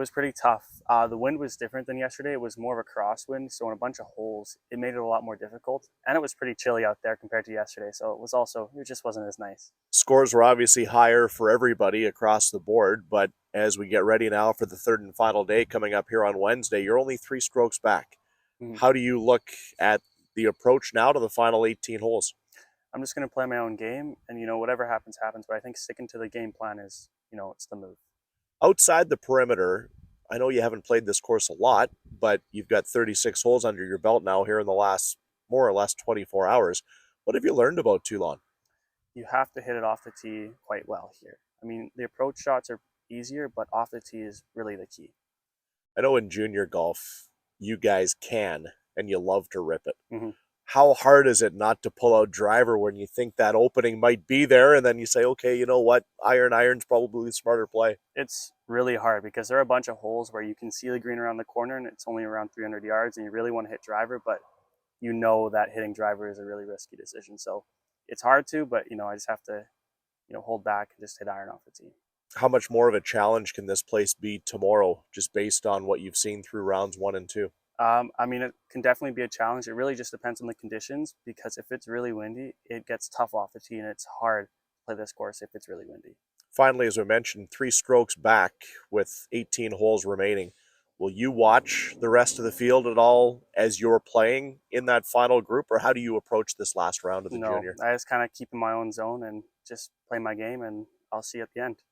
was pretty tough. The wind was different than yesterday. It was more of a crosswind, so in a bunch of holes, it made it a lot more difficult. And it was pretty chilly out there compared to yesterday, so it just wasn't as nice. Scores were obviously higher for everybody across the board, but as we get ready now for the third and final day coming up here on Wednesday, you're only 3 strokes back. Mhm. How do you look at the approach now to the final 18 holes? I'm just going to play my own game, and whatever happens, happens. But I think sticking to the game plan is, it's the move. Outside the perimeter, I know you haven't played this course a lot, but you've got 36 holes under your belt now here in the last more or less 24 hours. What have you learned about Toulon? You have to hit it off the tee quite well here. I mean, the approach shots are easier, but off the tee is really the key. I know in junior golf, you guys can, and you love to rip it. Mm-hmm. How hard is it not to pull out driver when you think that opening might be there, and then you say, okay, you know what, iron's probably the smarter play? It's really hard because there are a bunch of holes where you can see the green around the corner and it's only around 300 yards and you really want to hit driver, but that hitting driver is a really risky decision. So it's hard to, but I just have to, hold back and just hit iron off the tee. How much more of a challenge can this place be tomorrow, just based on what you've seen through rounds 1 and 2? I mean, it can definitely be a challenge. It really just depends on the conditions because if it's really windy, it gets tough off the tee and it's hard to play this course if it's really windy. Finally, as we mentioned, 3 strokes back with 18 holes remaining. Will you watch the rest of the field at all as you're playing in that final group, or how do you approach this last round of the No, junior? I just kind of keep in my own zone and just play my game, and I'll see you at the end.